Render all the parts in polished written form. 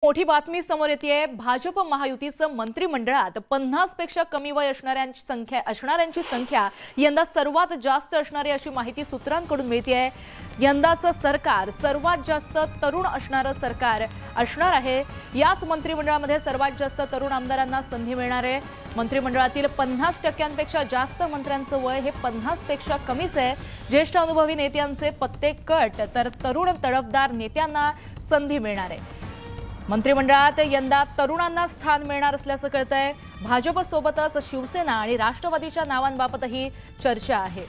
मोठी बातमी समोर येते। भाजप महायुतीचं मंत्रिमंडळात 50 पेक्षा कमी वय असणाऱ्यांची संख्या यंदा सर्वात जास्त असणारी अशी माहिती सूत्रांकडून मिळते। यंदाचं सरकार सर्वात जास्त तरुण असणारं सरकार असणार आहे। याच मंत्रिमंडळामध्ये सर्वात जास्त तरुण आमदारांना संधी मिळणार आहे। मंत्रिमंडळातील 50% जास्त मंत्र्यांचं वय हे 50 पेक्षा कमीच आहे। ज्येष्ठ अनुभवी नेत्यांचे पत्ते कट तर तरुण तडफदार नेत्यांना संधी मिळणार आहे। मंत्रिमंडळात यंदा तरुणांना स्थान मिळणार असल्याचं कळतंय। भाजपसोबतच शिवसेना आणि राष्ट्रवादीच्या नावांबाबतही चर्चा आहे।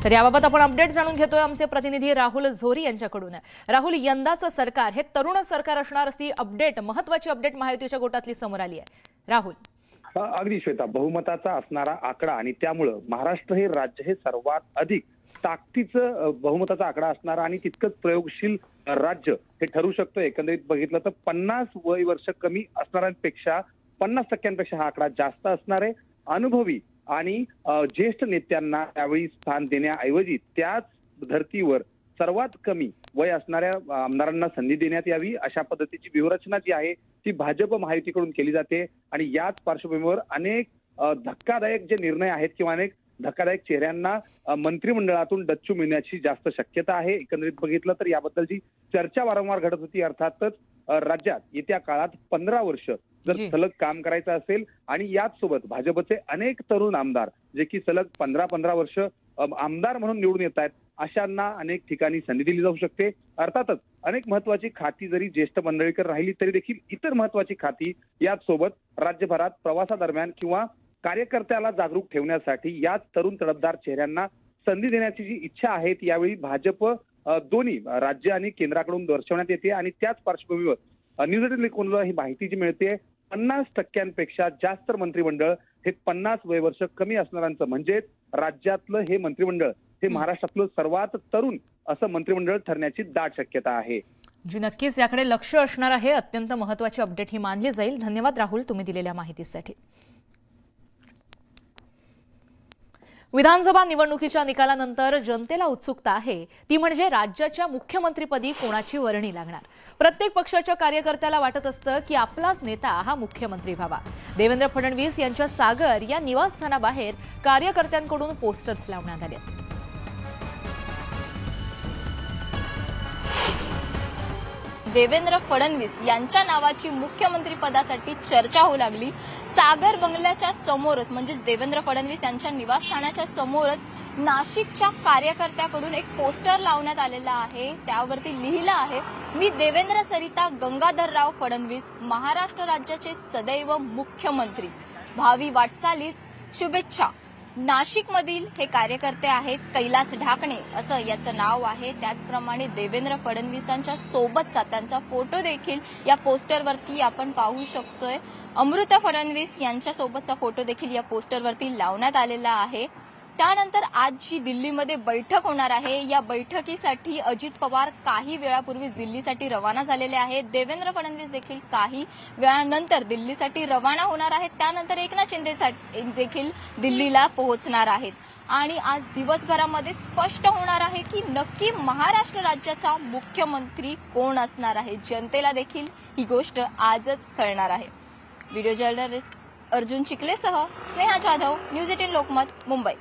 तर याबाबत आपण अपडेट जाणून घेतोय आमचे प्रतिनिधी राहुल झोरी यांच्याकडून। राहुल, यंदाचं सरकार हे तरुण सरकार असणार असती अपडेट, महत्त्वाची अपडेट महायुतीच्या गोटातली समोर आली आहे। राहुल, अगदी श्वेता, बहुमताचा असणारा आकडा आणि त्यामुळे महाराष्ट्र हे राज्य हे सर्वात अधिक ताकदीचं बहुमताचा आकडा असणारा आणि तितकंच प्रयोगशील राज्य हे ठरू शकतं। एकंदरीत बघितलं तर 50 वय वर्ष कमी असणाऱ्यांपेक्षा 50% हा आकडा जास्त असणार आहे। अनुभवी आणि ज्येष्ठ नेत्यांना त्यावेळी स्थान देण्याऐवजी त्याच धर्तीवर सर्वात कमी वय असणाऱ्या आमदारांना संधी देण्यात यावी अशा पद्धतीची व्यूहरचना जी आहे ती भाजप महायुतीकडून केली जाते। आणि याच पार्श्वभूमीवर अनेक धक्कादायक जे निर्णय आहेत किंवा अनेक धक्कादायक चेहऱ्यांना मंत्रिमंडळातून डच्चू मिळण्याची जास्त शक्यता आहे। एकंदरीत बघितलं तर याबद्दलची चर्चा वारंवार घडत होती। अर्थातच राज्यात येत्या काळात 15 वर्ष जर सलग काम करायचं असेल आणि याच सोबत भाजपचे अनेक तरुण आमदार जे की सलग 15 वर्ष आमदार म्हणून निवडून येत आहेत अशांना अनेक ठिकाणी संधी दिली जाऊ शकते। अर्थातच अनेक महत्वाची खाती जरी ज्येष्ठ मंडळीकर राहिली तरी देखील इतर महत्वाची खाती याच सोबत राज्यभरात प्रवासादरम्यान किंवा कार्यकर्त्याला जागरूक ठेवण्यासाठी याच तरुण तडफदार चेहऱ्यांना संधी देण्याची जी इच्छा आहे ती यावेळी भाजप दोन्ही राज्य आणि केंद्राकडून दर्शवण्यात येते। आणि त्याच पार्श्वभूमीवर न्यूज 18 ही माहिती जी मिळते 50% जास्त मंत्रिमंडळ हे 50 वय वर्ष कमी असणाऱ्यांचं म्हणजे राज्यातलं हे मंत्रिमंडळ हे महाराष्ट्रातलं सर्वात तरुण असं मंत्रिमंडळ ठरण्याची दाट शक्यता आहे। जी नक्कीच याकडे लक्ष असणार आहे। अत्यंत महत्त्वाची अपडेट ही मानली जाईल। धन्यवाद राहुल, तुम्ही दिलेल्या माहितीसाठी। विधानसभा निवडणुकीच्या निकालानंतर जनतेला उत्सुकता आहे ती म्हणजे राज्याच्या मुख्यमंत्रीपदी कोणाची वर्णी लागणार। प्रत्येक पक्षाच्या कार्यकर्त्याला वाटत असतं की आपलाच नेता हा मुख्यमंत्री व्हावा। देवेंद्र फडणवीस यांच्या सागर या निवासस्थानाबाहेर कार्यकर्त्यांकडून पोस्टर्स लावण्यात आले। देवेंद्र फडणवीस यांच्या नावाची मुख्यमंत्री पदासाठी चर्चा होऊ लागली। सागर बंगल्याच्या समोरच म्हणजे देवेंद्र फडणवीस यांच्या निवासस्थानाच्या समोरच नाशिकच्या कार्यकर्त्याकडून एक पोस्टर लावण्यात आलेला आहे। त्यावरती लिहिलं आहे, मी देवेंद्र सरिता गंगाधरराव फडणवीस, महाराष्ट्र राज्याचे सदैव मुख्यमंत्री, भावी वाटचालीस शुभेच्छा। नाशिकमधील हे कार्यकर्ते आहेत कैलास ढाकणे असं याचं नाव आहे। त्याचप्रमाणे देवेंद्र फडणवीसांच्या सोबतचा त्यांचा फोटो देखील या पोस्टरवरती आपण पाहू शकतोय। अमृता फडणवीस यांच्या सोबतचा फोटो देखील या पोस्टरवरती लावण्यात आलेला आहे। त्यानंतर आज जी दिल्लीमध्ये बैठक होणार आहे या बैठकीसाठी अजित पवार काही वेळापूर्वी दिल्लीसाठी रवाना झालेले आहेत। देवेंद्र फडणवीस देखील काही वेळानंतर दिल्लीसाठी रवाना होणार आहेत। त्यानंतर एकनाथ शिंदे देखील दिल्लीला पोहोचणार आहेत। आणि आज दिवसभरामध्ये स्पष्ट होणार आहे की नक्की महाराष्ट्र राज्याचा मुख्यमंत्री कोण असणार आहे। जनतेला देखील ही गोष्ट आजच कळणार आहे। व्हिडिओ जर्नलिस्ट अर्जुन चिखलेसह स्नेहा जाधव, न्यूज 18 लोकमत, मुंबई।